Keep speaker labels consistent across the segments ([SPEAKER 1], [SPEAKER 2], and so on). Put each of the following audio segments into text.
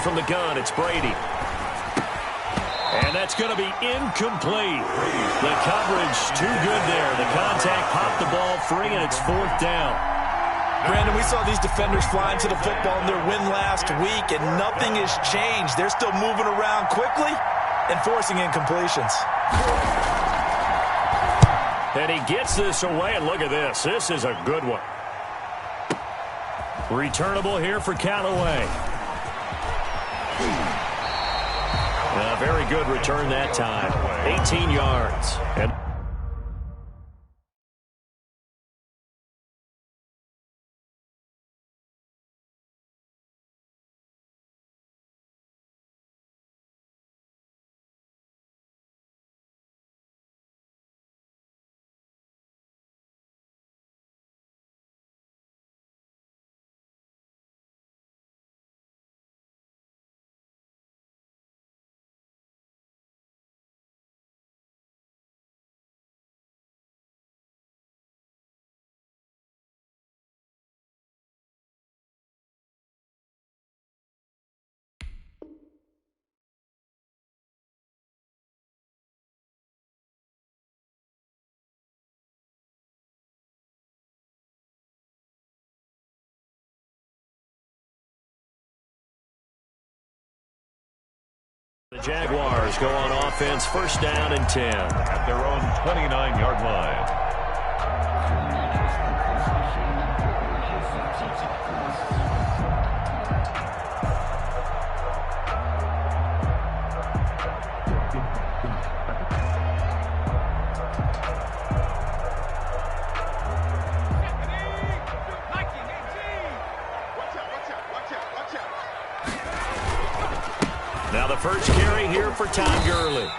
[SPEAKER 1] from the gun. It's Brady. And that's going to be incomplete. The coverage too good there. The contact popped the ball free, and it's 4th down.
[SPEAKER 2] Brandon, we saw these defenders flying to the football in their win last week, and nothing has changed. They're still moving around quickly and forcing incompletions.
[SPEAKER 1] And he gets this away, and look at this. This is a good one. Returnable here for Callaway. A very good return that time. 18 yards. And the Jaguars go on offense, 1st down and 10.
[SPEAKER 3] At their own 29-yard line.
[SPEAKER 1] Now the first carry here for Todd Gurley.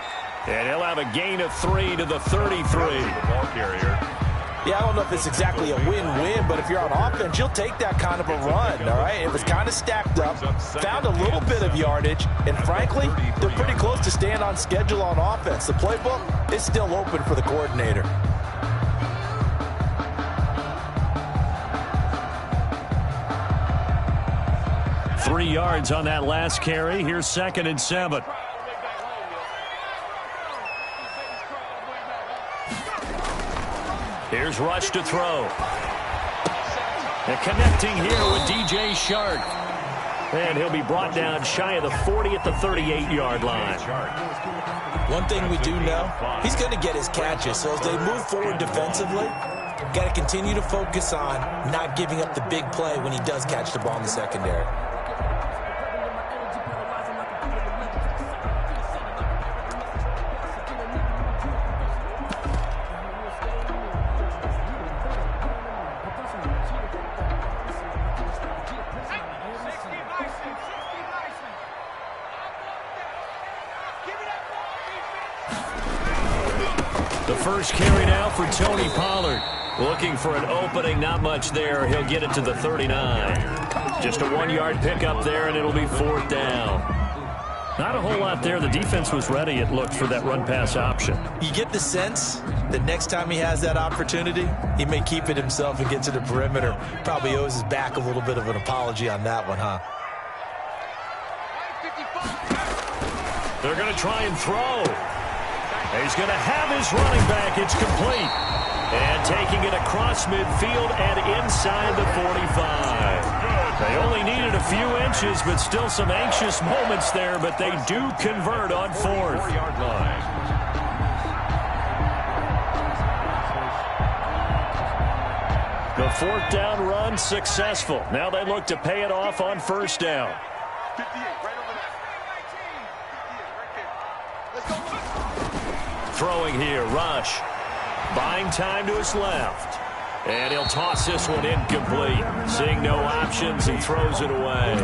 [SPEAKER 1] And he'll have a gain of 3 to the 33.
[SPEAKER 3] Ball carrier.
[SPEAKER 2] Yeah, I don't know if it's exactly a win-win, but if you're on offense, you'll take that kind of a run, all right? It was kind of stacked up, found a little bit of yardage, and frankly, they're pretty close to staying on schedule on offense. The playbook is still open for the coordinator.
[SPEAKER 1] Three yards on that last carry. Here's 2nd and 7. Here's Rush to throw. And connecting here with DJ Shark. And he'll be brought down shy of the 40 at the 38-yard line.
[SPEAKER 2] One thing we do know, he's going to get his catches. So as they move forward defensively, got to continue to focus on not giving up the big play when he does catch the ball in the secondary.
[SPEAKER 1] The first carry now for Tony Pollard. Looking for an opening, not much there. He'll get it to the 39. Just a 1-yard pickup there, and it'll be 4th down. Not a whole lot there. The defense was ready, it looked, for that run-pass option.
[SPEAKER 2] You get the sense that next time he has that opportunity, he may keep it himself and get to the perimeter. Probably owes his back a little bit of an apology on that one, huh?
[SPEAKER 1] They're going to try and throw. He's going to have his running back. It's complete. And taking it across midfield and inside the 45. They only needed a few inches, but still some anxious moments there, but they do convert on 4th.
[SPEAKER 3] 4-yard line.
[SPEAKER 1] The 4th down run successful. Now they look to pay it off on 1st down.
[SPEAKER 4] 58, right over there. 58, right there. Let's go.
[SPEAKER 1] Throwing here, Rush. Buying time to his left. And he'll toss this one incomplete. Seeing no options, he throws it away.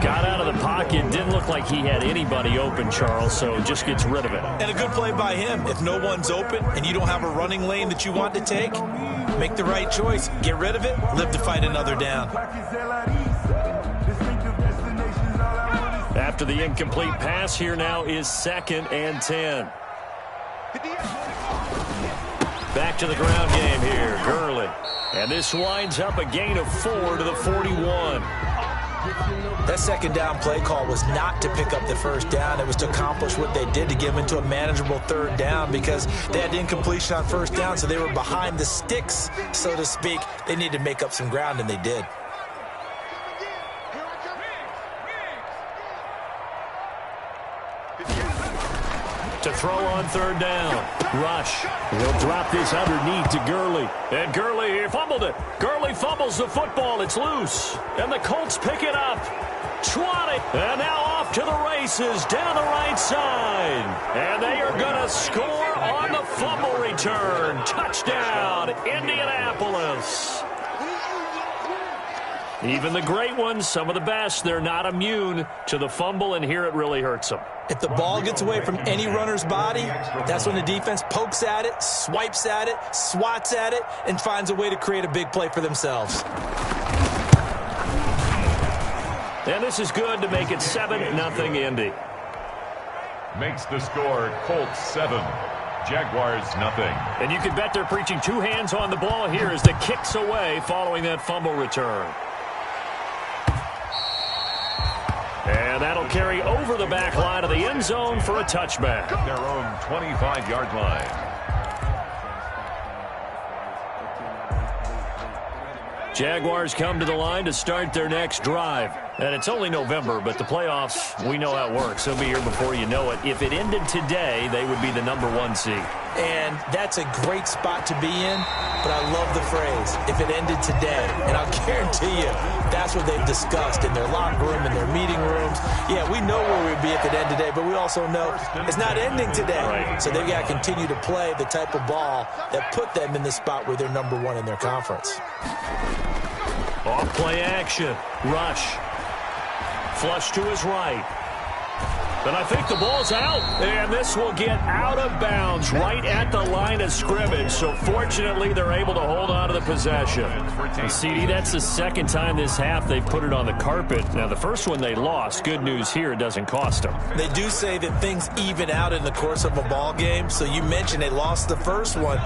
[SPEAKER 1] Got out of the pocket. Didn't look like he had anybody open, Charles, so just gets rid of it.
[SPEAKER 2] And a good play by him. If no one's open and you don't have a running lane that you want to take, make the right choice. Get rid of it. Live to fight another down.
[SPEAKER 1] After the incomplete pass, here now is 2nd and 10. Back to the ground game here, Gurley. And this winds up a gain of 4 to the 41.
[SPEAKER 2] That second down play call was not to pick up the first down. It was to accomplish what they did, to get them into a manageable third down, because they had incompletion on first down, so they were behind the sticks, so to speak. They needed to make up some ground, and they did.
[SPEAKER 1] To throw on third down. Rush. He'll drop this underneath to Gurley. And Gurley, he fumbled it. Gurley fumbles the football. It's loose. And the Colts pick it up. 20. And now off to the races down the right side. And they are going to score on the fumble return. Touchdown, Indianapolis. Even the great ones, some of the best, they're not immune to the fumble, and here it really hurts them.
[SPEAKER 2] If the ball gets away from any runner's body, that's when the defense pokes at it, swipes at it, swats at it, and finds a way to create a big play for themselves.
[SPEAKER 1] And this is good to make it 7-0 Indy.
[SPEAKER 3] Makes the score Colts 7. Jaguars nothing.
[SPEAKER 1] And you can bet they're preaching two hands on the ball here as the kicks away following that fumble return. And that'll carry over the back line of the end zone for a touchback.
[SPEAKER 3] Their own 25-yard line.
[SPEAKER 1] Jaguars come to the line to start their next drive. And it's only November, but the playoffs, we know how it works. They'll be here before you know it. If it ended today, they would be the #1 seed.
[SPEAKER 2] And that's a great spot to be in, but I love the phrase, if it ended today. And I'll guarantee you, that's what they've discussed in their locker room, in their meeting rooms. Yeah, we know where we'd be if it ended today, but we also know it's not ending today.
[SPEAKER 1] Right.
[SPEAKER 2] So they've got to continue to play the type of ball that put them in the spot where they're #1 in their conference.
[SPEAKER 1] Off play action. Rush. Flush to his right. And I think the ball's out. And this will get out of bounds right at the line of scrimmage. So fortunately, they're able to hold on to the possession. And CD, that's the second time this half they've put it on the carpet. Now, the first one they lost. Good news here, it doesn't cost them.
[SPEAKER 2] They do say that things even out in the course of a ball game. So you mentioned they lost the first one.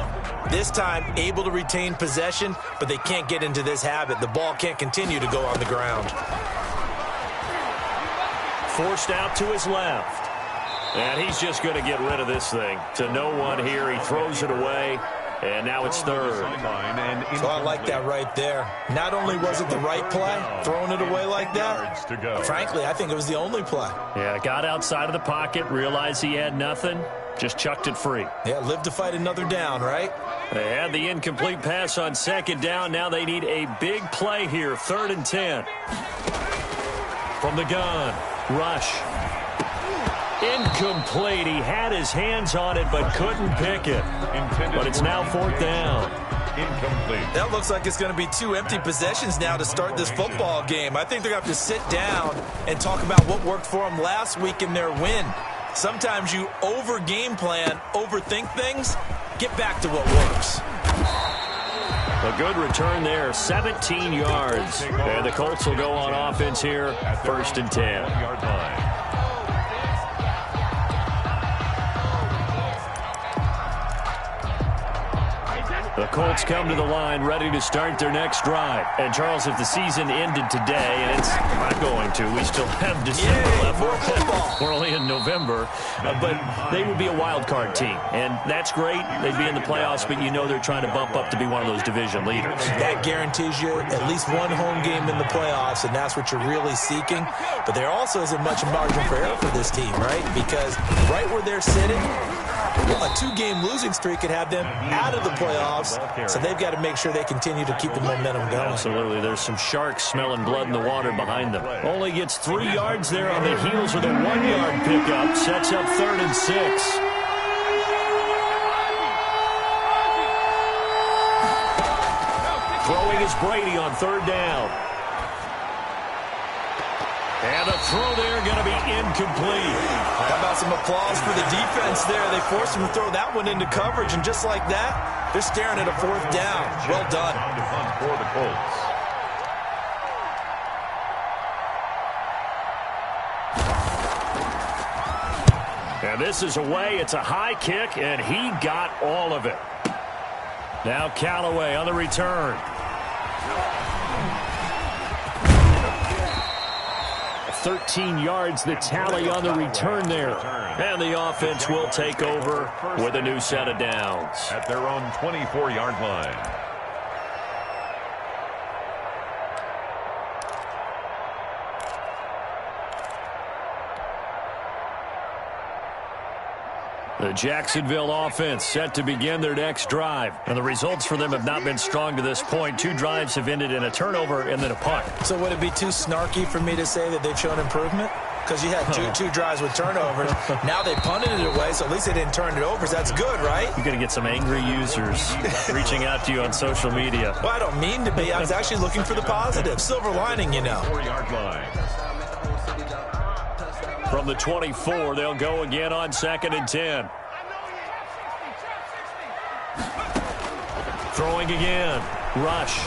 [SPEAKER 2] This time, able to retain possession, but they can't get into this habit. The ball can't continue to go on the ground.
[SPEAKER 1] Forced out to his left. And he's just going to get rid of this thing. To no one here. He throws it away. And now it's third.
[SPEAKER 2] So I like that right there. Not only was it the right play, throwing it away like that, frankly, I think it was the only play.
[SPEAKER 1] Yeah, got outside of the pocket, realized he had nothing, just chucked it free.
[SPEAKER 2] Yeah, live to fight another down, right?
[SPEAKER 1] They had the incomplete pass on second down. Now they need a big play here, 3rd and 10. From the gun, Rush. Incomplete. He had his hands on it but couldn't pick it. But it's now 4th down.
[SPEAKER 3] Incomplete.
[SPEAKER 2] That looks like it's going to be 2 empty possessions now to start this football game. I think they're going to have to sit down and talk about what worked for them last week in their win. Sometimes you over-game plan, overthink things. Get back to what works.
[SPEAKER 1] A good return there, 17 yards. And the Colts will go on offense here, 1st and 10.
[SPEAKER 3] Yard line.
[SPEAKER 1] The Colts come to the line ready to start their next drive. And, Charles, if the season ended today, and it's not going to, we still have December left. We're only in November. But they would be a wild card team. And that's great. They'd be in the playoffs, but you know they're trying to bump up to be one of those division leaders.
[SPEAKER 2] That guarantees you at least one home game in the playoffs, and that's what you're really seeking. But there also isn't much margin for error for this team, right? Because right where they're sitting, a 2-game losing streak could have them out of the playoffs, so they've got to make sure they continue to keep the momentum going.
[SPEAKER 1] Absolutely. There's some sharks smelling blood in the water behind them. Only gets 3 yards there on the heels of the 1-yard pickup. Sets up 3rd and 6. Throwing is Brady on 3rd down. And the throw there going to be incomplete.
[SPEAKER 2] How about some applause for the defense there? They forced him to throw that one into coverage, and just like that, they're staring at a 4th down. Well done.
[SPEAKER 3] For the Colts.
[SPEAKER 1] And this is away. It's a high kick, and he got all of it. Now Callaway on the return. 13 yards, the tally on the return there. And the offense will take over with a new set of downs.
[SPEAKER 3] At their own 24-yard line.
[SPEAKER 1] The Jacksonville offense set to begin their next drive. And the results for them have not been strong to this point. 2 drives have ended in a turnover and then a punt.
[SPEAKER 2] So would it be too snarky for me to say that they've shown improvement? Because you had two drives with turnovers. Now they punted it away, so at least they didn't turn it over. So that's good, right?
[SPEAKER 1] You're going to get some angry users reaching out to you on social media.
[SPEAKER 2] Well, I don't mean to be. I was actually looking for the positive. Silver lining, you know.
[SPEAKER 3] 4-yard line.
[SPEAKER 1] From the 24, they'll go again on 2nd and 10. Throwing again. Rush.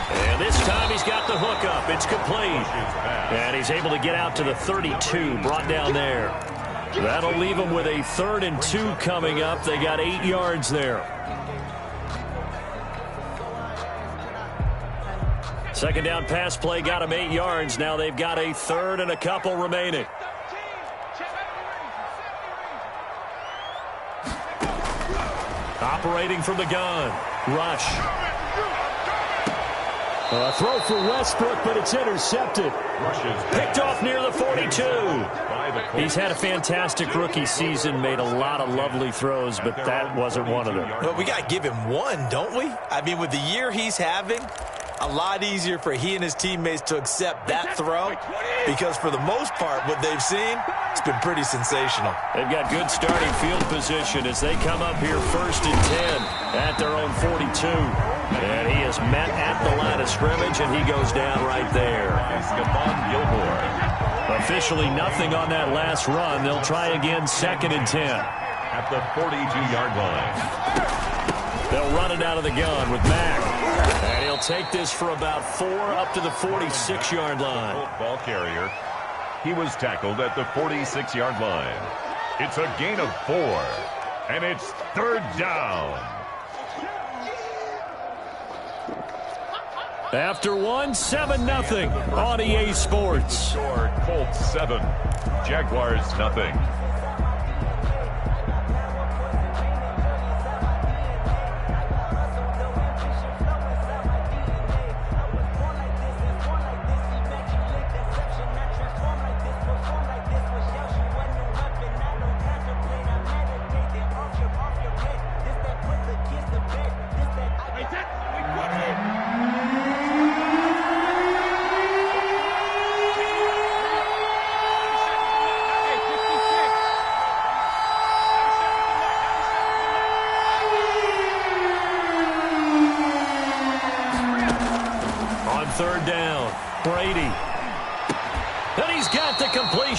[SPEAKER 1] And this time he's got the hook up. It's complete. And he's able to get out to the 32, brought down there. That'll leave him with a 3rd and 2 coming up. They got 8 yards there. Second down pass play got him 8 yards. Now they've got a 3rd and a couple remaining. Operating from the gun. Rush. A throw for Westbrook, but it's intercepted. Picked off near the 42. He's had a fantastic rookie season, made a lot of lovely throws, but that wasn't one of them.
[SPEAKER 2] Well, we got to give him one, don't we? I mean, with the year he's having, a lot easier for he and his teammates to accept that throw because for the most part, what they've seen, it's been pretty sensational.
[SPEAKER 1] They've got good starting field position as they come up here 1st and 10 at their own 42. And he is met at the line of scrimmage, and he goes down right there. Officially nothing on that last run. They'll try again 2nd and 10.
[SPEAKER 3] At the 42-yard line.
[SPEAKER 1] They'll run it out of the gun with Mack. And he'll take this for about 4 up to the 46-yard line.
[SPEAKER 3] Ball carrier. He was tackled at the 46-yard line. It's a gain of 4. And it's 3rd down.
[SPEAKER 1] After 7-0 on EA Sports.
[SPEAKER 3] Score Colts 7. Jaguars nothing.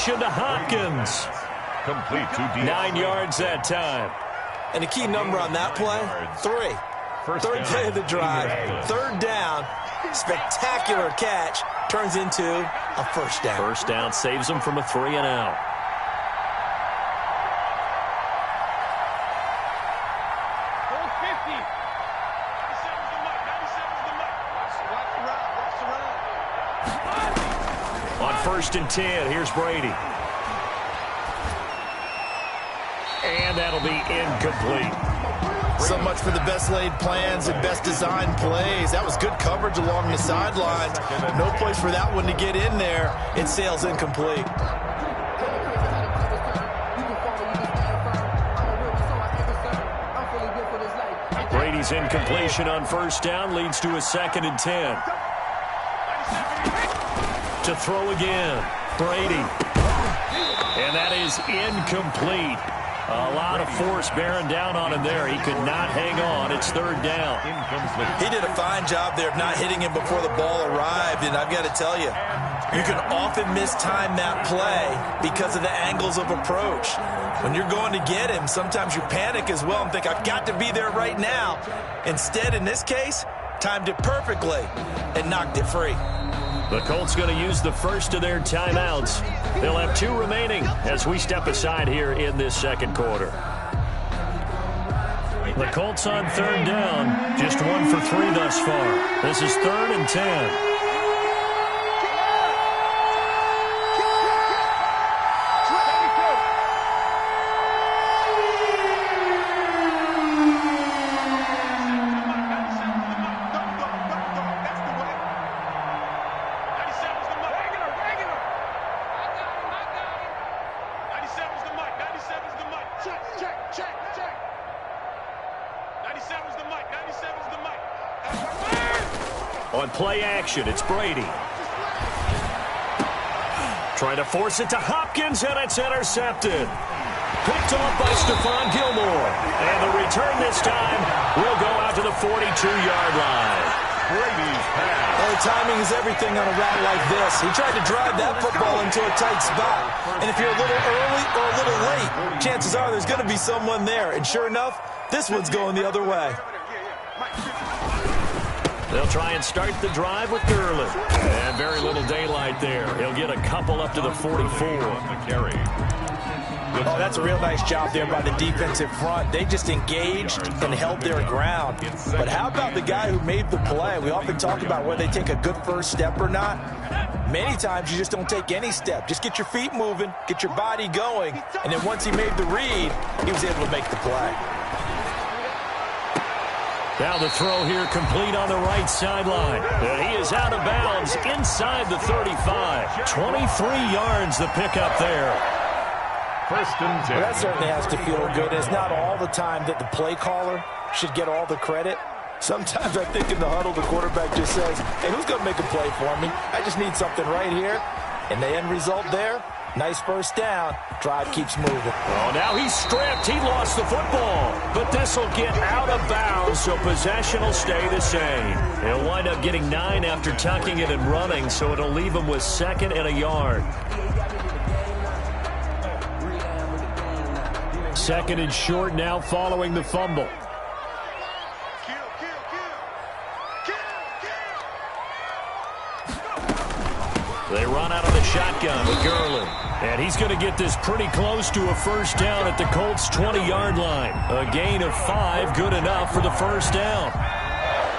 [SPEAKER 1] To Hopkins.
[SPEAKER 3] Complete to D.
[SPEAKER 1] 9 yards that time.
[SPEAKER 2] And a key number on that play, 3. Third play of the drive, 3rd down, spectacular catch, turns into a 1st down.
[SPEAKER 1] 1st down saves them from a 3 and out. On 1st and 10, here's Brady. And that'll be incomplete.
[SPEAKER 2] So much for the best laid plans and best designed plays. That was good coverage along the sidelines. No place for that one to get in there. It sails incomplete.
[SPEAKER 1] Brady's incompletion on 1st down leads to a 2nd and 10. To throw again, Brady. And that is incomplete. A lot of force bearing down on him there. He could not hang on. It's 3rd down.
[SPEAKER 2] He did a fine job there of not hitting him before the ball arrived. And I've got to tell you, you can often mistime that play because of the angles of approach. When you're going to get him, sometimes you panic as well and think, I've got to be there right now. Instead, in this case, timed it perfectly and knocked it free.
[SPEAKER 1] The Colts going to use the first of their timeouts. They'll have 2 remaining as we step aside here in this 2nd quarter. The Colts on 3rd down, just 1 for 3 thus far. This is 3rd and 10. On play action, it's Brady. Trying to force it to Hopkins, and it's intercepted. Picked off by Stephon Gilmore. And the return this time will go out to the 42-yard line.
[SPEAKER 3] Brady's pass.
[SPEAKER 2] Well, timing is everything on a route like this. He tried to drive that football into a tight spot. And if you're a little early or a little late, chances are there's going to be someone there. And sure enough, this one's going the other way.
[SPEAKER 1] They'll try and start the drive with Gurley. And very little daylight there. He'll get a couple up to the 44.
[SPEAKER 3] The carry.
[SPEAKER 2] Oh, that's a real nice job there by the defensive front. They just engaged and held their ground. But how about the guy who made the play? We often talk about whether they take a good first step or not. Many times you just don't take any step. Just get your feet moving, get your body going, and then once he made the read, he was able to make the play.
[SPEAKER 1] Now the throw here complete on the right sideline. And he is out of bounds inside the 35. 23 yards the pickup there.
[SPEAKER 3] First and 10.
[SPEAKER 2] Well, that certainly has to feel good. It's not all the time that the play caller should get all the credit. Sometimes I think in the huddle, the quarterback just says, hey, who's going to make a play for me? I just need something right here. And the end result there, nice first down. Drive keeps moving.
[SPEAKER 1] Oh, now he's stripped. He lost the football. But this will get out of bounds, so possession will stay the same. He'll wind up getting 9 after tucking it and running, so it'll leave him with 2nd and a yard. 2nd and short now following the fumble. They run out of the shotgun with Gurley. And he's going to get this pretty close to a first down at the Colts' 20-yard line. A gain of 5, good enough for the first down.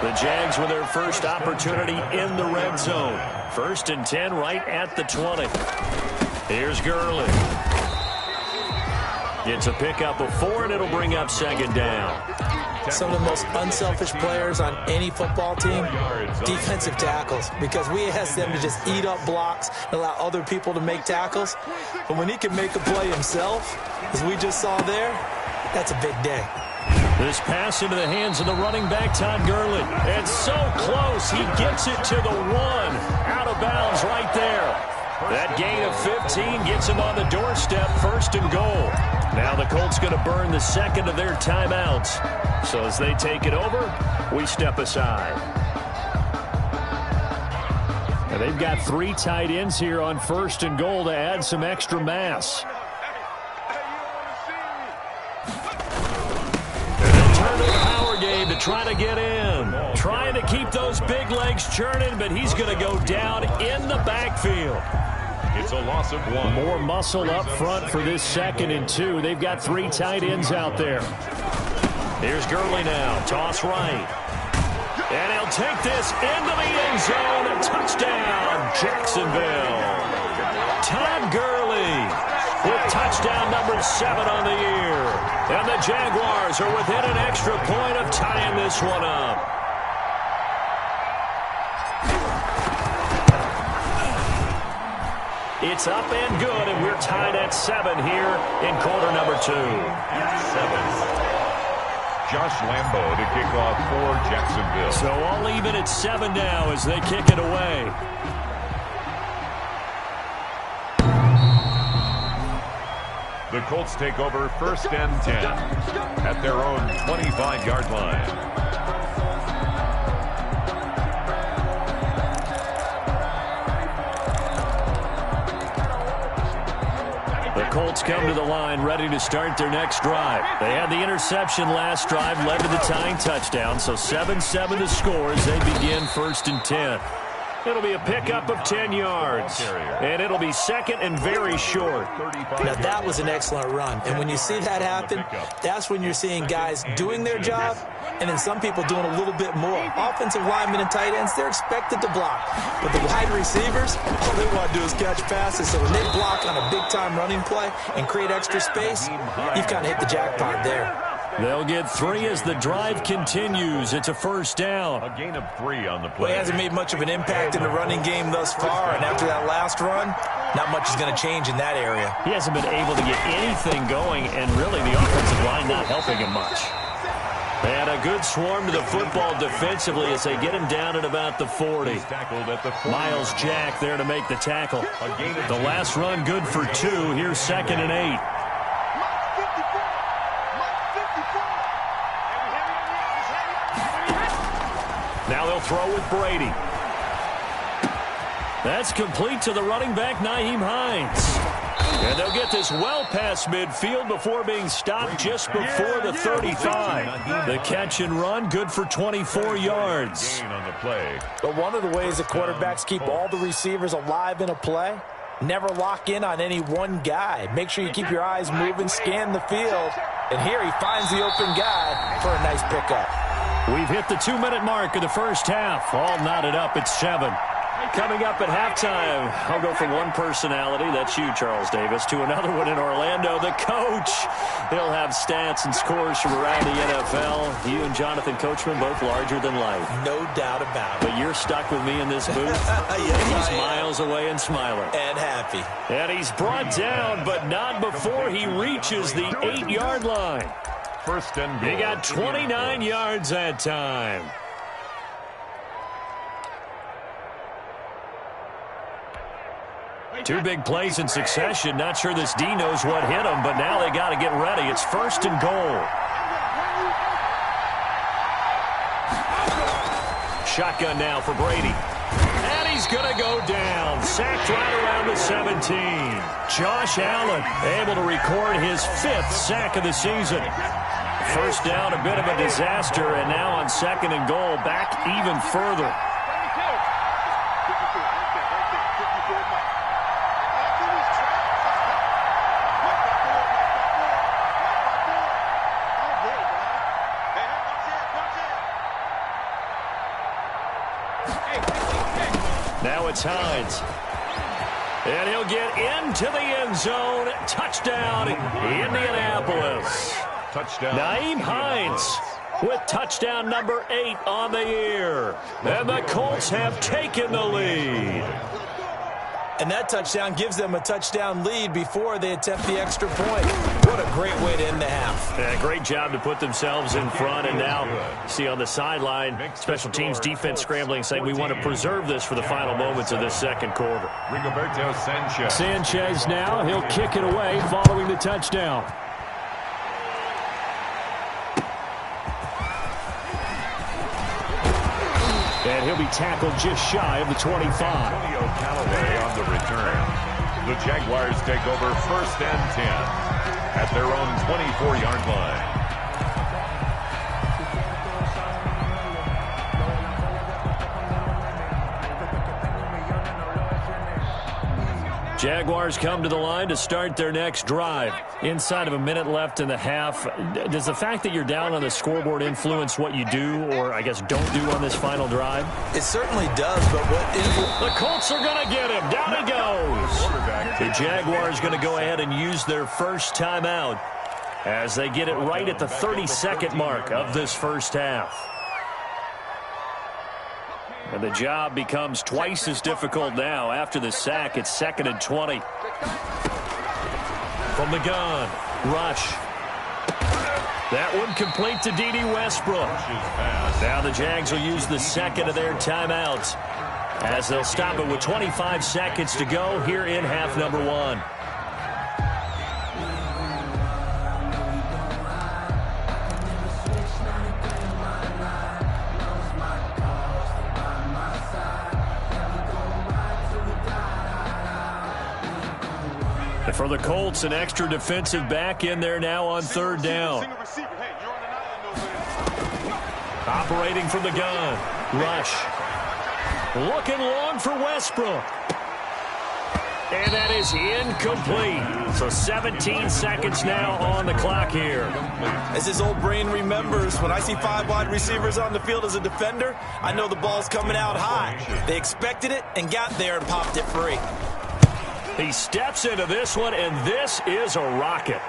[SPEAKER 1] The Jags with their first opportunity in the red zone. 1st and 10 right at the 20. Here's Gurley. It's a pickup of 4, and it'll bring up 2nd down.
[SPEAKER 2] Some of the most unselfish players on any football team, defensive tackles, because we ask them to just eat up blocks and allow other people to make tackles. But when he can make a play himself, as we just saw there, that's a big day.
[SPEAKER 1] This pass into the hands of the running back, Todd Gurley. And so close, he gets it to the 1. Out of bounds right there. That gain of 15 gets him on the doorstep, 1st and goal. Now the Colts going to burn the 2nd of their timeouts. So as they take it over, we step aside. And they've got 3 tight ends here on 1st and goal to add some extra mass. And they turn to the power game to try to get in. Trying to keep those big legs churning, but he's going to go down in the backfield.
[SPEAKER 3] It's a loss of 1.
[SPEAKER 1] More muscle up front for this 2nd and 2. They've got 3 tight ends out there. Here's Gurley now. Toss right. And he'll take this into the end zone. Touchdown, Jacksonville. Todd Gurley with touchdown number 7 on the year. And the Jaguars are within an extra point of tying this one up. It's up and good, and we're tied at 7 here in quarter number 2.
[SPEAKER 3] 7. Josh Lambo to kick off for Jacksonville.
[SPEAKER 1] So all even at 7 now as they kick it away.
[SPEAKER 3] The Colts take over 1st and 10 at their own 25-yard line.
[SPEAKER 1] Colts come to the line ready to start their next drive. They had the interception last drive, led to the tying touchdown, so 7-7 the score as they begin 1st and 10. It'll be a pickup of 10 yards, and it'll be 2nd and very short.
[SPEAKER 2] Now, that was an excellent run, and when you see that happen, that's when you're seeing guys doing their job, and then some people doing a little bit more. Offensive linemen and tight ends, they're expected to block. But the wide receivers, all they want to do is catch passes. So when they block on a big-time running play and create extra space, you've kind of hit the jackpot there.
[SPEAKER 1] They'll get 3 as the drive continues. It's a first down.
[SPEAKER 3] A gain of 3 on the play.
[SPEAKER 2] Well, he hasn't made much of an impact in the running game thus far, and after that last run, not much is going to change in that area.
[SPEAKER 1] He hasn't been able to get anything going, and really the offensive line not helping him much. And a good swarm to the football defensively as they get him down at about the 40. Miles Jack there to make the tackle. The last run good for 2. Here's 2nd and 8. Now they'll throw with Brady. That's complete to the running back, Nyheim Hines. And they'll get this well past midfield before being stopped just before the 35. The catch and run, good for 24 yards.
[SPEAKER 2] But one of the ways that quarterbacks keep all the receivers alive in a play, never lock in on any one guy. Make sure you keep your eyes moving, scan the field. And here he finds the open guy for a nice pickup.
[SPEAKER 1] We've hit the 2-minute mark of the first half. All knotted up at 7. Coming up at halftime, I'll go from one personality, that's you, Charles Davis, to another one in Orlando, the coach. He'll have stats and scores from around the NFL. You and Jonathan Coachman, both larger than life.
[SPEAKER 2] No doubt about it.
[SPEAKER 1] But you're stuck with me in this booth.
[SPEAKER 2] Yes,
[SPEAKER 1] he's miles away and smiling.
[SPEAKER 2] And happy.
[SPEAKER 1] And he's brought down, but not before he reaches the 8-yard line.
[SPEAKER 3] First and goal.
[SPEAKER 1] He got 29 yards that time. Two big plays in succession. Not sure this D knows what hit him, but now they got to get ready. It's 1st and goal. Shotgun now for Brady. And he's going to go down. Sacked right around the 17. Josh Allen able to record his 5th sack of the season. First down, a bit of a disaster, and now on 2nd and goal, back even further. Now it's Hines. And he'll get into the end zone. Touchdown, Indianapolis.
[SPEAKER 3] Touchdown.
[SPEAKER 1] Nyheim Hines with touchdown number 8 on the year. And the Colts have taken the lead.
[SPEAKER 2] And that touchdown gives them a touchdown lead before they attempt the extra point. What a great way to end the half.
[SPEAKER 1] Yeah, great job to put themselves in front. And now, see on the sideline, special teams defense scrambling, saying we want to preserve this for the final moments of this second quarter.
[SPEAKER 3] Rigoberto Sanchez.
[SPEAKER 1] Sanchez now, he'll kick it away following the touchdown. And he'll be tackled just shy of the 25.
[SPEAKER 3] Antonio Callaway on the return. The Jaguars take over 1st and 10 at their own 24-yard line.
[SPEAKER 1] Jaguars come to the line to start their next drive. Inside of a minute left in the half. Does the fact that you're down on the scoreboard influence what you do, or I guess don't do on this final drive?
[SPEAKER 2] It certainly does, but
[SPEAKER 1] the Colts are going to get him. Down he goes. The Jaguars going to go ahead and use their first timeout as they get it right at the 32nd mark of this first half. And the job becomes twice as difficult now. After the sack, it's 2nd and 20. From the gun, rush. That one complete to D.D. Westbrook. Now the Jags will use the second of their timeouts as they'll stop it with 25 seconds to go here in half number 1. And for the Colts, an extra defensive back in there now on 3rd down. Operating from the gun. Rush. Looking long for Westbrook. And that is incomplete. So 17 seconds now on the clock here.
[SPEAKER 2] As his old brain remembers, when I see 5 wide receivers on the field as a defender, I know the ball's coming out high. They expected it and got there and popped it free.
[SPEAKER 1] He steps into this one, and this is a rocket.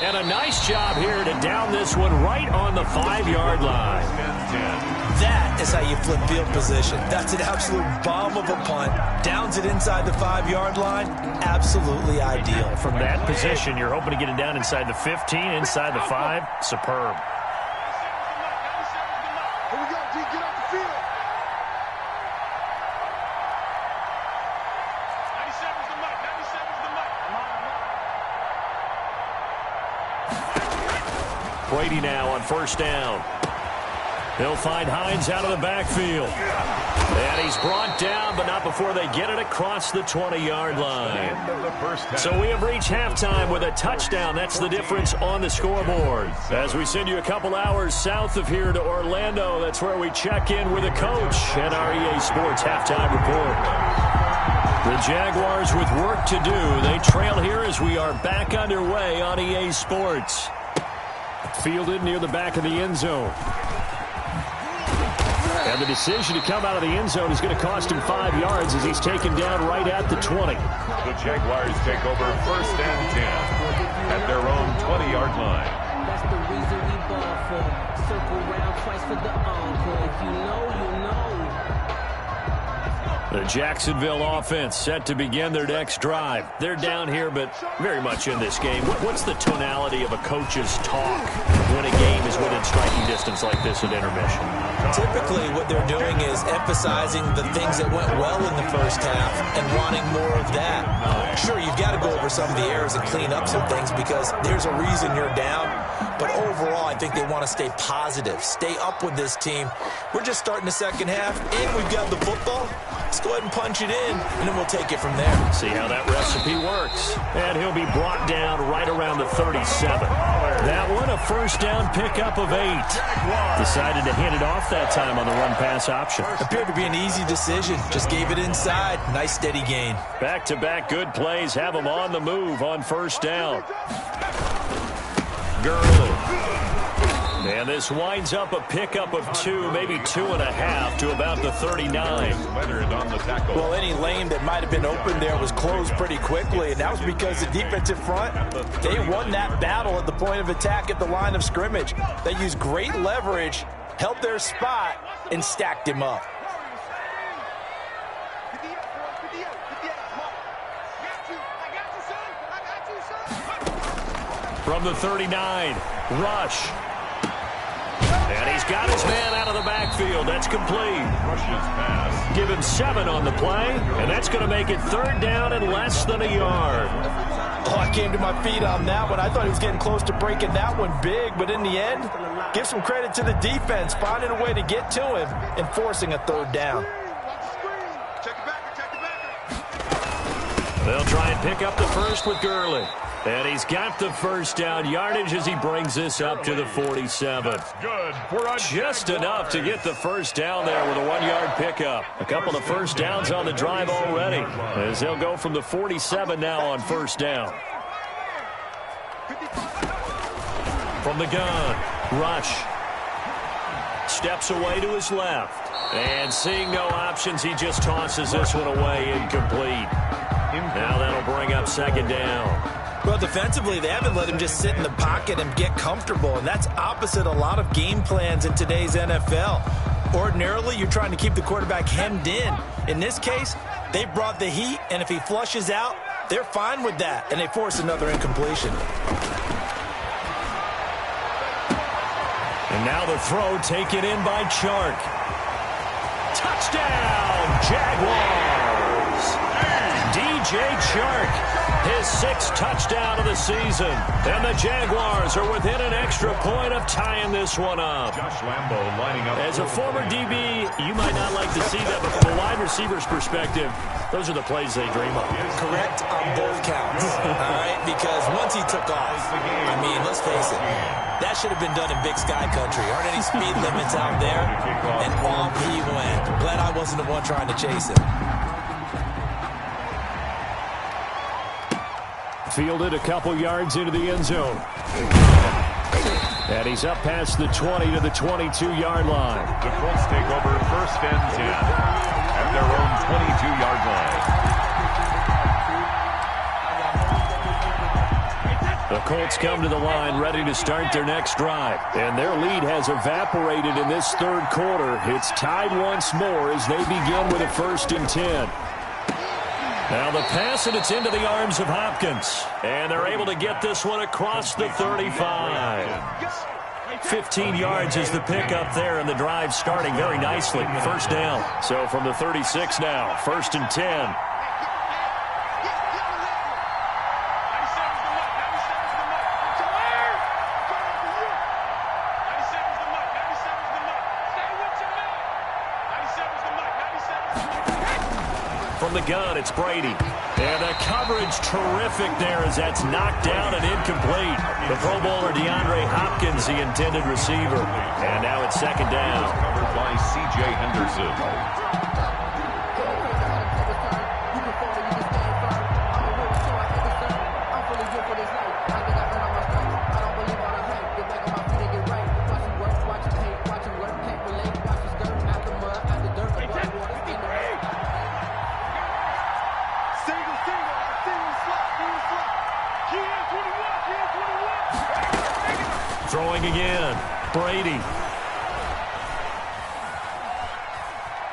[SPEAKER 1] And a nice job here to down this one right on the 5-yard line.
[SPEAKER 2] That is how you flip field position. That's an absolute bomb of a punt. Downs it inside the 5-yard line. Absolutely ideal.
[SPEAKER 1] From that position, you're hoping to get it down inside the 15, inside the 5. Superb.
[SPEAKER 4] Here we go, D. Get off the field. 97's the mic. 97's the mic.
[SPEAKER 1] Brady now on first down. He'll find Hines out of the backfield. And he's brought down, but not before they get it across the 20-yard line. So we have reached halftime with a touchdown. That's the difference on the scoreboard. As we send you a couple hours south of here to Orlando, that's where we check in with the coach and our EA Sports halftime report. The Jaguars with work to do. They trail here as we are back underway on EA Sports. Fielded near the back of the end zone. And the decision to come out of the end zone is going to cost him 5 yards as he's taken down right at the 20.
[SPEAKER 3] The Jaguars take over first and 10 at their own 20-yard line.
[SPEAKER 5] That's the reason we ball for. Circle round twice for the encore. If you know, you know.
[SPEAKER 1] The Jacksonville offense set to begin their next drive. They're down here, but very much in this game. What's the tonality of a coach's talk when a game is within striking distance like this at intermission?
[SPEAKER 2] Typically, what they're doing is emphasizing the things that went well in the first half and wanting more of that. Sure, you've got to go over some of the errors and clean up some things because there's a reason you're down. But overall, I think they want to stay positive, stay up with this team. We're just starting the second half, and we've got the football. Let's go ahead and punch it in, and then we'll take it from there.
[SPEAKER 1] See how that recipe works. And he'll be brought down right around the 37. That one, a first down pickup of 8. Decided to hand it off that time on the run-pass option.
[SPEAKER 2] Appeared to be an easy decision. Just gave it inside. Nice steady gain.
[SPEAKER 1] Back-to-back good plays have them on the move on first down. Gurley. And this winds up a pickup of 2, maybe 2.5 to about the 39.
[SPEAKER 2] Well, any lane that might have been open there was closed pretty quickly, and that was because the defensive front, they won that battle at the point of attack at the line of scrimmage. They used great leverage, held their spot, and stacked him up.
[SPEAKER 1] From the 39, Rush. And he's got his man out of the backfield. That's complete.
[SPEAKER 3] Rush's pass.
[SPEAKER 1] Give him 7 on the play, and that's going to make it third down and less than a yard.
[SPEAKER 2] Oh, I came to my feet on that one. I thought he was getting close to breaking that one big, but in the end, give some credit to the defense, finding a way to get to him and forcing a third down.
[SPEAKER 1] They'll try and pick up the first with Gurley. And he's got the first down yardage as he brings this up to the 47.
[SPEAKER 3] Good for a
[SPEAKER 1] Just enough to get the first down there with a 1-yard pickup. A couple of first downs on the drive already as they'll go from the 47 now on first down. From the gun, Rush. Steps away to his left. And seeing no options, he just tosses this one away incomplete. Now that'll bring up second down.
[SPEAKER 2] Well, defensively, they haven't let him just sit in the pocket and get comfortable, and that's opposite a lot of game plans in today's NFL. Ordinarily, you're trying to keep the quarterback hemmed in. In this case, they brought the heat, and if he flushes out, they're fine with that, and they force another incompletion.
[SPEAKER 1] And now the throw taken in by Chark. Touchdown, Jaguars! DJ Chark, his 6th touchdown of the season. And the Jaguars are within an extra point of tying this one up.
[SPEAKER 3] Josh Lambo lining up.
[SPEAKER 1] As a former DB, you might not like to see that, but from a wide receiver's perspective, those are the plays they dream of.
[SPEAKER 2] Correct on both counts, all right? Because once he took off, I mean, let's face it, that should have been done in Big Sky Country. Aren't any speed limits out there? And off he went. Glad I wasn't the one trying to chase him.
[SPEAKER 1] Fielded a couple yards into the end zone. And he's up past the 20 to the 22-yard line.
[SPEAKER 3] The Colts take over first and 10 at their own 22-yard line.
[SPEAKER 1] The Colts come to the line ready to start their next drive. And their lead has evaporated in this third quarter. It's tied once more as they begin with a 1st and 10. Now the pass, and it's into the arms of Hopkins. And they're able to get this one across the 35. 15 yards is the pickup there, and the drive starting very nicely. 1st down. So from the 36 now, 1st and 10. From the gun, it's Brady. And the coverage terrific there as that's knocked down and incomplete. The Pro Bowler DeAndre Hopkins, the intended receiver. And now it's 2nd down.
[SPEAKER 3] Covered by C.J. Henderson.
[SPEAKER 1] Throwing again, Brady.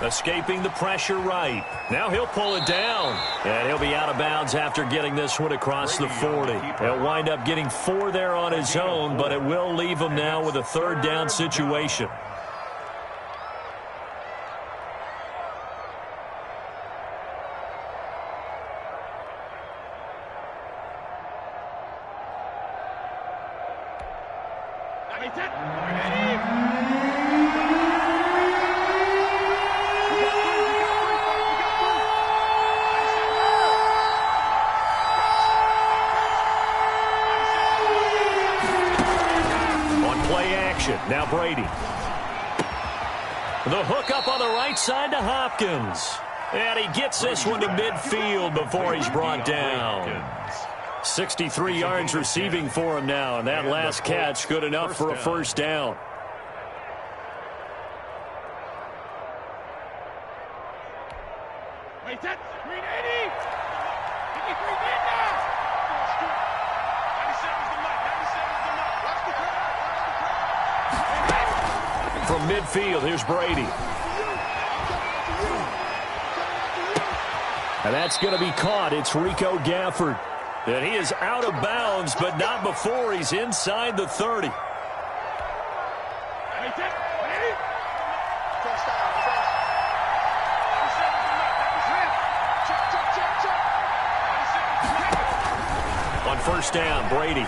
[SPEAKER 1] Escaping the pressure right. Now he'll pull it down. And he'll be out of bounds after getting this one across the 40. He'll wind up getting 4 there on his own, but it will leave him now with a 3rd down situation. Now Brady. The hook up on the right side to Hopkins. And he gets this one to midfield before he's brought down. 63 yards receiving for him now, and that last catch good enough for a 1st down. From midfield, here's Brady. And that's going to be caught. It's Rico Gafford. And he is out of bounds, but not before he's inside the 30. On 1st down, Brady.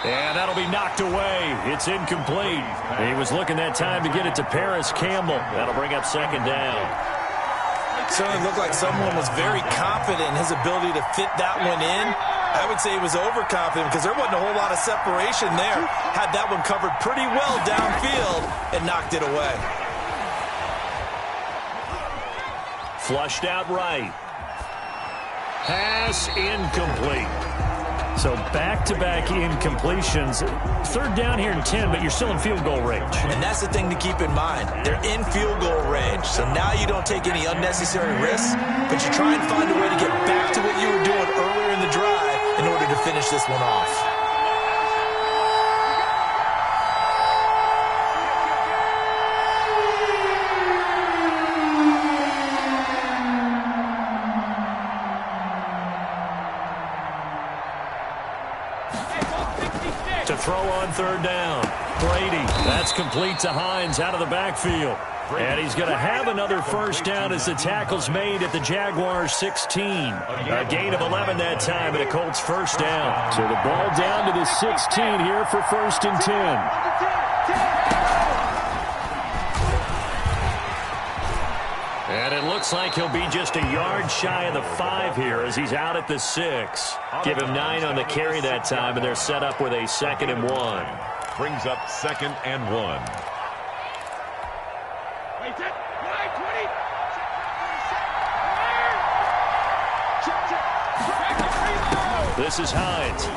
[SPEAKER 1] And that'll be knocked away. It's incomplete. He was looking that time to get it to Paris Campbell. That'll bring up 2nd down.
[SPEAKER 2] Certainly looked like someone was very confident in his ability to fit that one in. I would say he was overconfident because there wasn't a whole lot of separation there. Had that one covered pretty well downfield and knocked it away.
[SPEAKER 1] Flushed out right. Pass incomplete. So back-to-back incompletions. 3rd down here in 10, but you're still in field goal range.
[SPEAKER 2] And that's the thing to keep in mind. They're in field goal range. So now you don't take any unnecessary risks, but you try and find a way to get back to what you were doing earlier in the drive in order to finish this one off.
[SPEAKER 1] To throw on 3rd down. Brady. That's complete to Hines out of the backfield. And he's going to have another 1st down as the tackle's made at the Jaguars 16. A gain of 11 that time and a Colts 1st down. So the ball down to the 16 here for 1st and 10. And it looks like he'll be just a yard shy of the 5 here as he's out at the 6. Give him 9 on the carry that time, and they're set up with a 2nd and 1.
[SPEAKER 3] Brings up 2nd and 1.
[SPEAKER 1] This is Hines.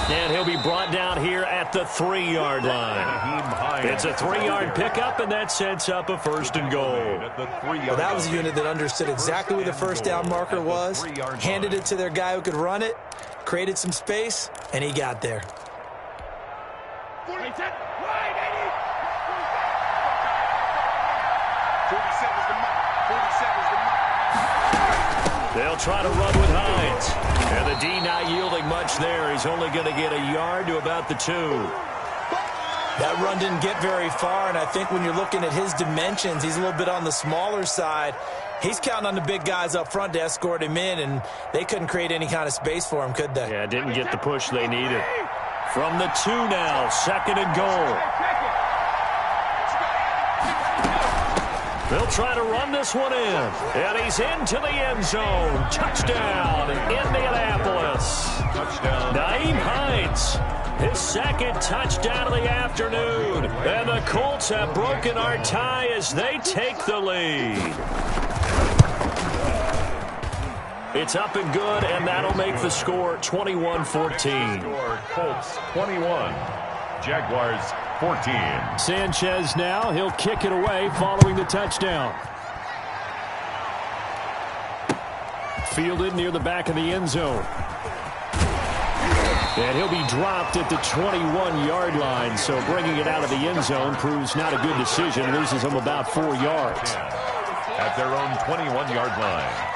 [SPEAKER 1] And he'll be brought down here at the 3-yard line. It's a 3-yard pickup, and that sets up a 1st and goal.
[SPEAKER 2] Well, that was a unit that understood exactly where the 1st down marker was, handed it to their guy who could run it, created some space, and he got there.
[SPEAKER 4] 47's the mark. 47's the mark.
[SPEAKER 1] They'll try to run with Hines. And the D not yielding much there. He's only going to get a yard to about the 2.
[SPEAKER 2] That run didn't get very far, and I think when you're looking at his dimensions, he's a little bit on the smaller side. He's counting on the big guys up front to escort him in, and they couldn't create any kind of space for him, could they?
[SPEAKER 1] Yeah, didn't get the push they needed. From the 2 now, 2nd and goal. They'll try to run this one in. And he's into the end zone. Touchdown, Indianapolis.
[SPEAKER 3] Touchdown.
[SPEAKER 1] Nyheim Hines, his 2nd touchdown of the afternoon. And the Colts have broken our tie as they take the lead. It's up and good, and that'll make the score 21-14.
[SPEAKER 3] Score Colts 21, Jaguars 14.
[SPEAKER 1] Sanchez now, he'll kick it away following the touchdown. Fielded near the back of the end zone. And he'll be dropped at the 21-yard line, so bringing it out of the end zone proves not a good decision. Loses him about 4 yards.
[SPEAKER 3] At their own 21-yard line.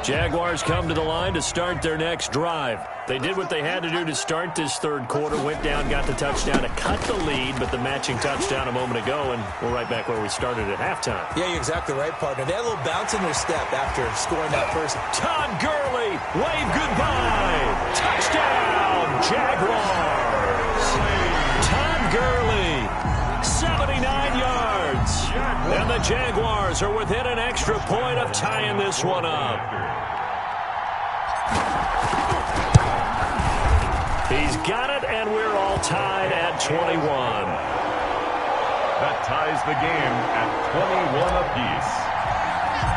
[SPEAKER 1] Jaguars come to the line to start their next drive. They did what they had to do to start this 3rd quarter, went down, got the touchdown to cut the lead, but the matching touchdown a moment ago, and we're right back where we started at halftime.
[SPEAKER 2] Yeah, you're exactly right, partner. They had a little bounce in their step after scoring that first.
[SPEAKER 1] Todd Gurley, wave goodbye. Touchdown, Jaguars. Todd Gurley, 79 yards. And the Jaguars are within an extra point of tying this one up. He's got it, and we're all tied at 21.
[SPEAKER 3] That ties the game at 21 apiece.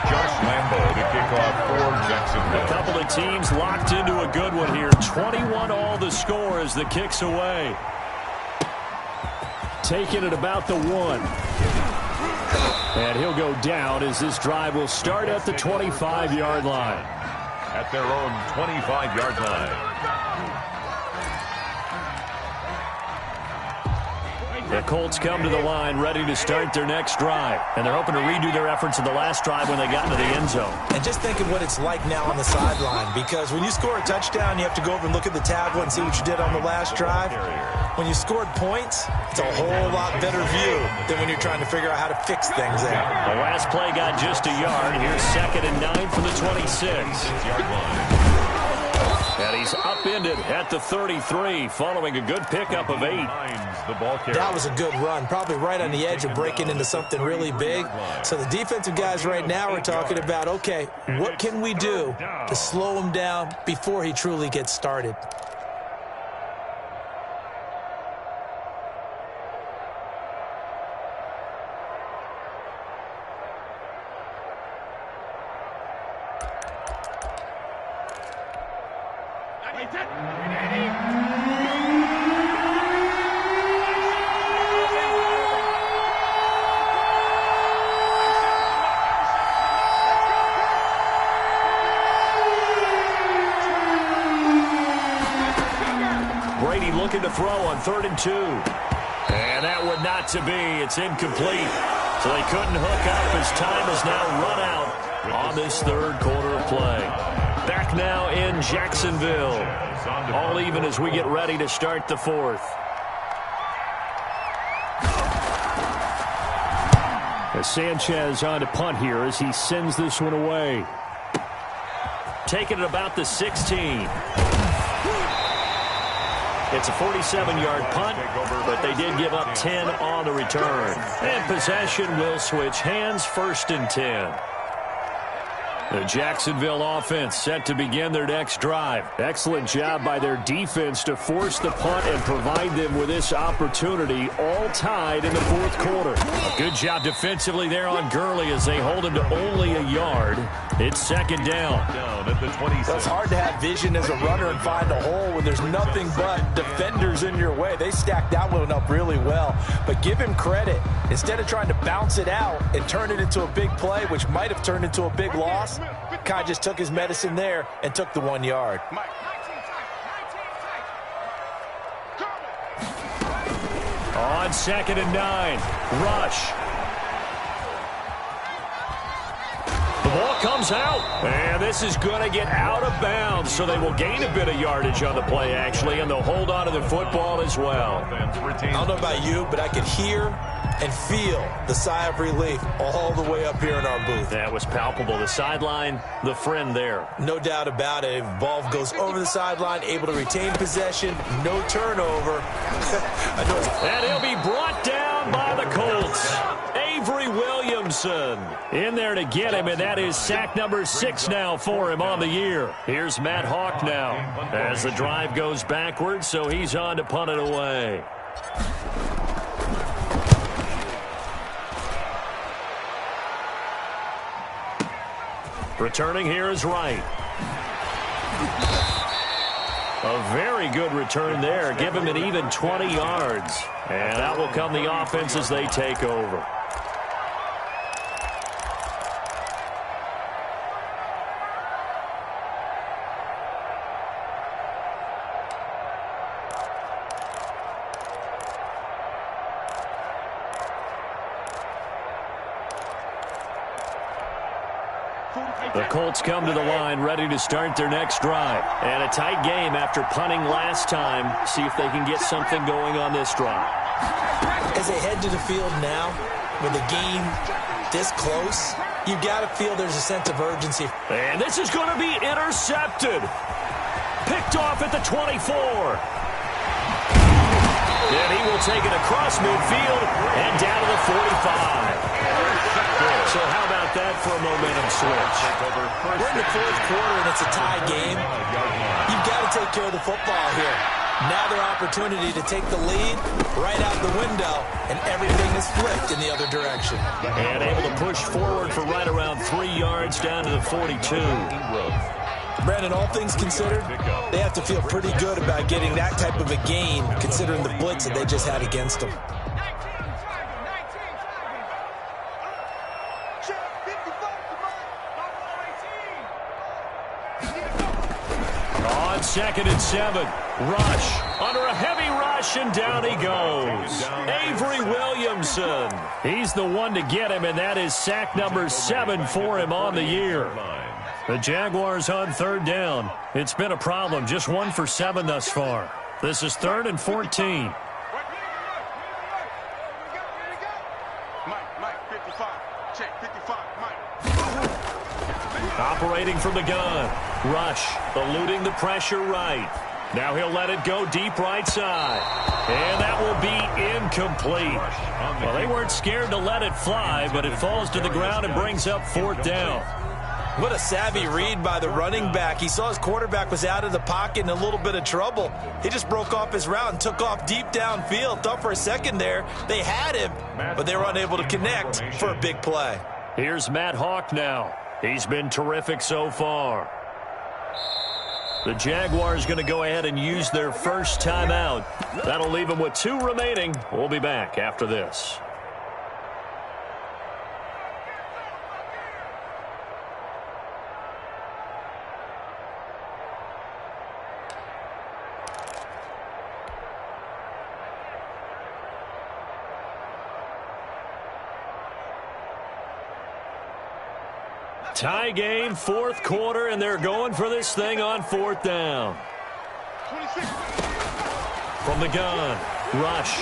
[SPEAKER 3] Josh Lambo to kick off for Jacksonville.
[SPEAKER 1] A couple of teams locked into a good one here. 21 all the score as the kick's away. Taking it about the 1. And he'll go down as this drive will start at the 25-yard line.
[SPEAKER 3] At their own 25-yard line.
[SPEAKER 1] The Colts come to the line ready to start their next drive. And they're hoping to redo their efforts in the last drive when they got into the end zone.
[SPEAKER 2] And just think of what it's like now on the sideline, because when you score a touchdown, you have to go over and look at the tablet and see what you did on the last drive. When you scored points, it's a whole lot better view than when you're trying to figure out how to fix things there.
[SPEAKER 1] The last play got just a yard. Here's 2nd and 9 from the 26. And he's upended at the 33 following a good pickup of 8.
[SPEAKER 2] That was a good run, probably right on the edge of breaking into something really big. So the defensive guys right now are talking about, okay, what can we do to slow him down before he truly gets started?
[SPEAKER 1] Looking to throw on 3rd and 2. And that would not to be. It's incomplete. So they couldn't hook up as time is now run out on this 3rd quarter of play. Back now in Jacksonville. All even as we get ready to start the 4th. As Sanchez on to punt here as he sends this one away. Taking it about the 16. It's a 47-yard punt, but they did give up 10 on the return. And possession will switch hands, 1st and 10. The Jacksonville offense set to begin their next drive. Excellent job by their defense to force the punt and provide them with this opportunity, all tied in the fourth quarter. Good job defensively there on Gurley as they hold him to only a yard. It's second down.
[SPEAKER 3] Down at the 26.
[SPEAKER 2] It's hard to have vision as a runner and find a hole when there's nothing but defenders in your way. They stacked that one up really well. But give him credit. Instead of trying to bounce it out and turn it into a big play, which might have turned into a big loss, Kai just took his medicine there and took the 1 yard.
[SPEAKER 1] On 2nd and 9, Rush. The ball comes out, and this is going to get out of bounds, so they will gain a bit of yardage on the play, actually, and they'll hold on to the football as well.
[SPEAKER 2] I don't know about you, but I could hear and feel the sigh of relief all the way up here in our booth.
[SPEAKER 1] That was palpable. The sideline, the friend there.
[SPEAKER 2] No doubt about it. Ball goes over the sideline, able to retain possession, no turnover.
[SPEAKER 1] And he'll be brought down by the Colts. Avery Williamson in there to get him, and that is sack number 6 now for him on the year. Here's Matt Hawk now as the drive goes backwards, so he's on to punt it away. Returning here is Wright. A very good return there. Give him an even 20 yards. And out will come the offense as they take over. The Colts come to the line ready to start their next drive. And a tight game after punting last time. See if they can get something going on this drive.
[SPEAKER 2] As they head to the field now, with the game this close, you got to feel there's a sense of urgency.
[SPEAKER 1] And this is going to be intercepted. Picked off at the 24. And he will take it across midfield and down to the 45. So how about that for a momentum switch?
[SPEAKER 2] We're in the fourth quarter and it's a tie game. You've got to take care of the football here. Now their opportunity to take the lead right out the window, and everything is flipped in the other direction.
[SPEAKER 1] And able to push forward for right around 3 yards down to the 42.
[SPEAKER 2] Brandon, all things considered, they have to feel pretty good about getting that type of a gain, considering the blitz that they just had against them.
[SPEAKER 1] On 2nd and 7, Rush under a heavy rush, and down he goes. Avery Williamson. He's the one to get him, and that is sack number 7 for him on the year. The Jaguars on 3rd down. It's been a problem. Just 1 for 7 thus far. This is 3rd and 14.
[SPEAKER 4] Mike, 55. Check, 55, Mike.
[SPEAKER 1] Operating from the gun. Rush eluding the pressure right. Now he'll let it go deep right side. And that will be incomplete. Well, they weren't scared to let it fly, but it falls to the ground and brings up 4th down.
[SPEAKER 2] What a savvy read by the running back. He saw his quarterback was out of the pocket in a little bit of trouble. He just broke off his route and took off deep downfield. Thought for a second there they had him, but they were unable to connect for a big play.
[SPEAKER 1] Here's Matt Hawk now. He's been terrific so far. The Jaguars going to go ahead and use their first timeout. That'll leave them with 2 remaining. We'll be back after this. Tie game, 4th quarter, and they're going for this thing on 4th down.
[SPEAKER 4] 26.
[SPEAKER 1] From the gun, Rush.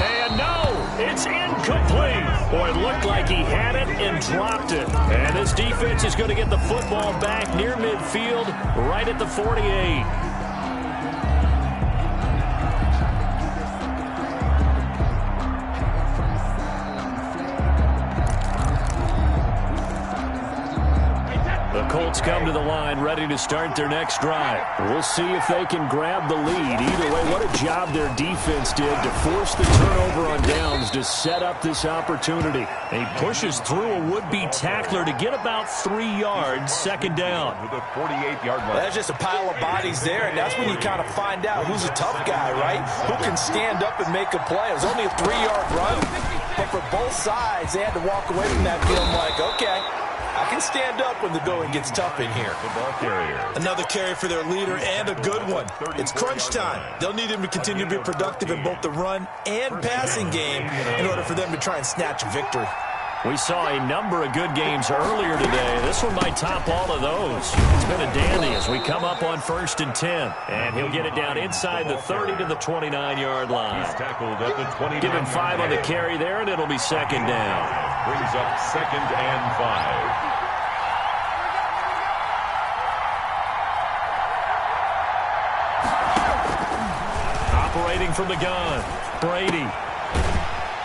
[SPEAKER 1] And no, it's incomplete. Boy, it looked like he had it and dropped it. And this defense is going to get the football back near midfield, right at the 48. come to the line, ready to start their next drive. We'll see if they can grab the lead. Either way, what a job their defense did to force the turnover on downs to set up this opportunity. He pushes through a would-be tackler to get about 3 yards, second down.
[SPEAKER 3] With a 48-yard line.
[SPEAKER 2] That's just a pile of bodies there, and that's when you kind of find out who's a tough guy, right? Who can stand up and make a play. It was only a 3-yard run, but for both sides, they had to walk away from that feeling like, okay, I can stand up when the going gets tough in here.
[SPEAKER 3] The ball carrier.
[SPEAKER 6] Another carry for their leader, and a good one. It's crunch time. They'll need him to continue to be productive in both the run and passing game in order for them to try and snatch a victory.
[SPEAKER 1] We saw a number of good games earlier today. This one might top all of those. It's been a dandy as we come up on 1st and 10. And he'll get it down inside the 30 to the 29-yard line.
[SPEAKER 3] He's tackled at the 29.
[SPEAKER 1] Give him 5 on the carry there, and it'll be second down.
[SPEAKER 3] Brings up 2nd and 5.
[SPEAKER 1] Operating from the gun, Brady.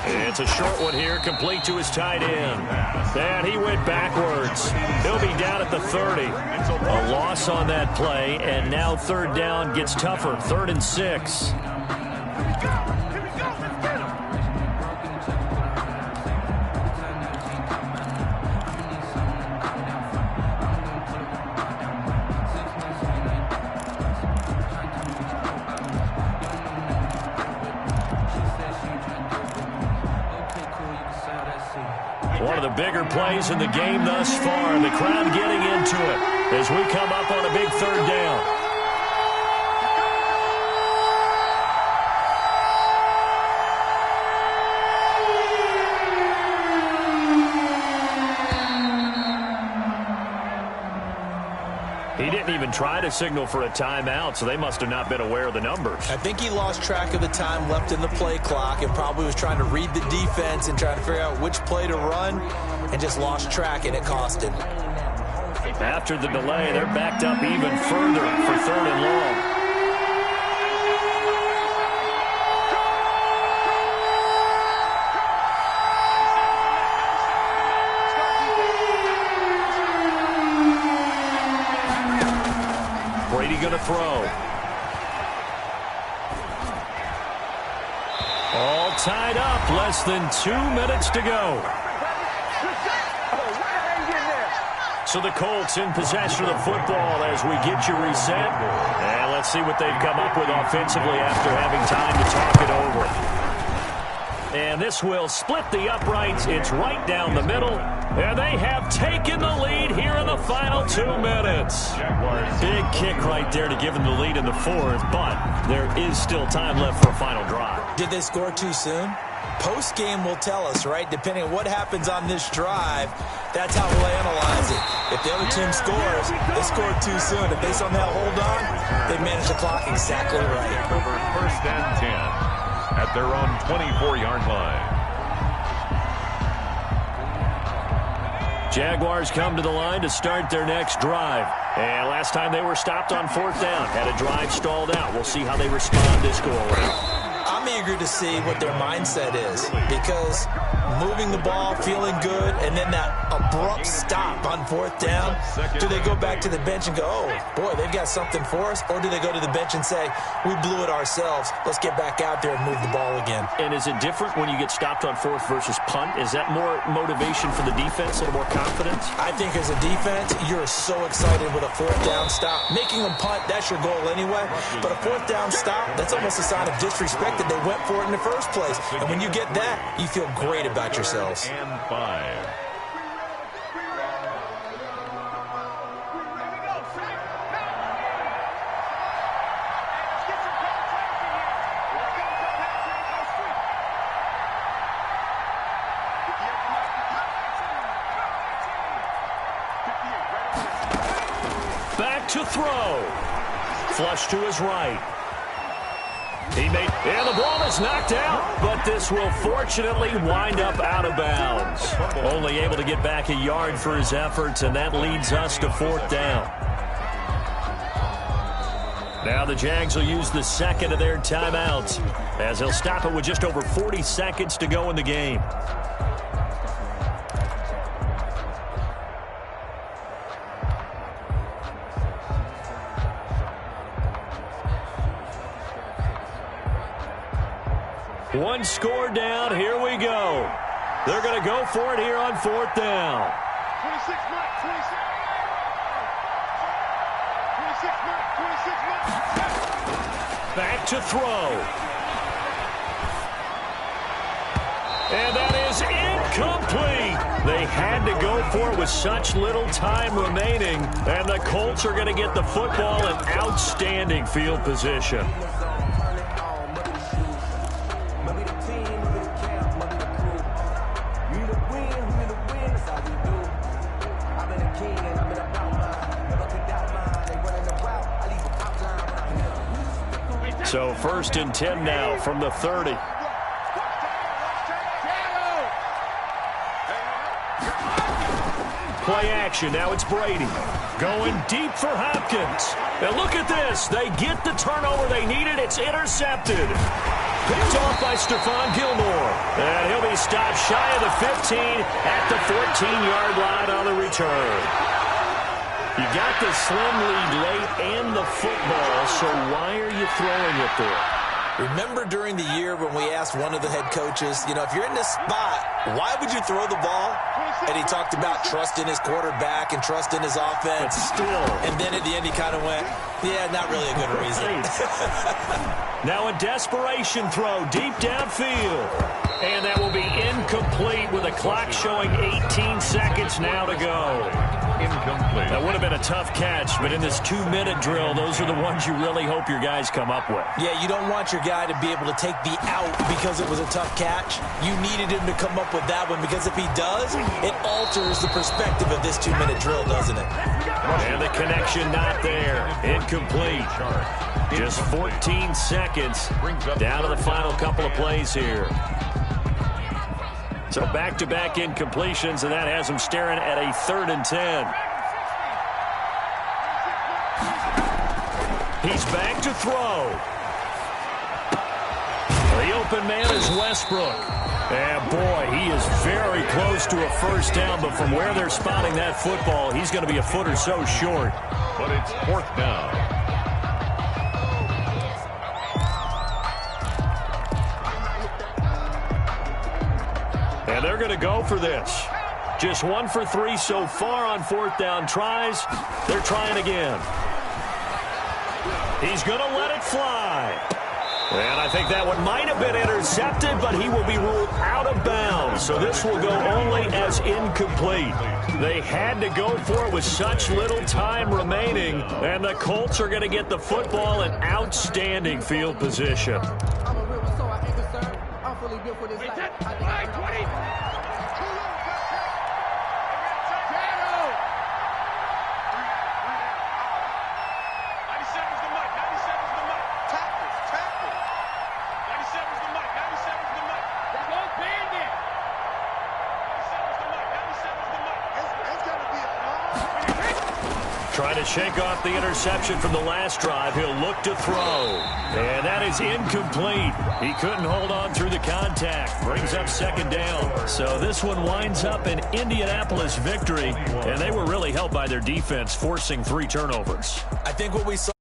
[SPEAKER 1] It's a short one here, complete to his tight end. And he went backwards. He'll be down at the 30. A loss on that play, and now third down gets tougher. 3rd and 6. One of the bigger plays in the game thus far. The crowd getting into it as we come up on a big third down. He didn't even try to signal for a timeout, so they must have not been aware of the numbers.
[SPEAKER 6] I think he lost track of the time left in the play clock and probably was trying to read the defense and trying to figure out which play to run and just lost track, and it cost him.
[SPEAKER 1] After the delay, they're backed up even further for 3rd and long. Brady going to throw. All tied up. Less than 2 minutes to go. So the Colts in possession of the football as we get you reset. And let's see what they've come up with offensively after having time to talk it over. And this will split the uprights. It's right down the middle. And they have taken the lead here in the final 2 minutes. Big kick right there to give them the lead in the 4th, but there is still time left for a final drive.
[SPEAKER 6] Did they score too soon? Post-game will tell us, right? Depending on what happens on this drive, that's how we'll analyze it. If the other team scores, they scored too soon. If they somehow hold on, they manage the clock exactly right.
[SPEAKER 3] Over 1st and 10 at their own 24-yard line.
[SPEAKER 1] Jaguars come to the line to start their next drive. And last time they were stopped on 4th down, had a drive stalled out. We'll see how they respond this go-around.
[SPEAKER 6] I'm eager to see what their mindset is, because moving the ball, feeling good, and then that abrupt stop on 4th down, do they go back to the bench and go, oh, boy, they've got something for us? Or do they go to the bench and say, we blew it ourselves, let's get back out there and move the ball again?
[SPEAKER 1] And is it different when you get stopped on 4th versus punt? Is that more motivation for the defense, a little more confidence?
[SPEAKER 6] I think as a defense, you're so excited with a 4th down stop. Making them punt, that's your goal anyway. But a 4th down stop, that's almost a sign of disrespect that they went for it in the first place. And when you get that, you feel great about yourselves.
[SPEAKER 3] And 5.
[SPEAKER 1] Back to throw. Flush to his right. And the ball is knocked out, but this will fortunately wind up out of bounds. Only able to get back a yard for his efforts, and that leads us to 4th down. Now the Jags will use the second of their timeouts as they'll stop it with just over 40 seconds to go in the game. One score down. Here we go. They're going to go for it here on 4th down.
[SPEAKER 4] 26, Mike. 26. 26, Mike. 26, Mike.
[SPEAKER 1] Back to throw. And that is incomplete. They had to go for it with such little time remaining. And the Colts are going to get the football in outstanding field position. So 1st and 10 now from the 30. Play action. Now it's Brady. Going deep for Hopkins. And look at this. They get the turnover they needed. It's intercepted. Picked off by Stephon Gilmore. And he'll be stopped shy of the 15 at the 14-yard line on the return. You got the slim lead late and the football, so why are you throwing it there?
[SPEAKER 6] Remember during the year when we asked one of the head coaches, you know, if you're in this spot, why would you throw the ball? And he talked about trust in his quarterback and trust in his offense.
[SPEAKER 1] But still.
[SPEAKER 6] And then at the end he kind of went, yeah, not really a good reason.
[SPEAKER 1] Now a desperation throw deep downfield. And that will be incomplete with a clock showing 18 seconds now to go.
[SPEAKER 3] Incomplete.
[SPEAKER 1] That would have been a tough catch, but in this 2-minute drill, those are the ones you really hope your guys come up with.
[SPEAKER 6] Yeah, you don't want your guy to be able to take the out because it was a tough catch. You needed him to come up with that one because if he does, it alters the perspective of this 2-minute drill, doesn't it?
[SPEAKER 1] And the connection not there. Incomplete. Just 14 seconds down to the final couple of plays here. So back-to-back incompletions, and that has them staring at a 3rd and 10. He's back to throw. The open man is Westbrook. And, boy, he is very close to a 1st down, but from where they're spotting that football, he's going to be a foot or so short.
[SPEAKER 3] But it's 4th down.
[SPEAKER 1] And they're going to go for this. Just 1 for 3 so far on 4th down tries. They're trying again. He's going to let it fly. And I think that one might have been intercepted, but he will be ruled out of bounds. So this will go only as incomplete. They had to go for it with such little time remaining. And the Colts are going to get the football in outstanding field position.
[SPEAKER 5] I'm a real so I ain't concerned. I'm fully built for this life.
[SPEAKER 1] Trying to shake off the interception from the last drive. He'll look to throw. And that is incomplete. He couldn't hold on through the contact. Brings up 2nd down. So this one winds up an Indianapolis victory. And they were really helped by their defense, forcing 3 turnovers.
[SPEAKER 6] I think what we saw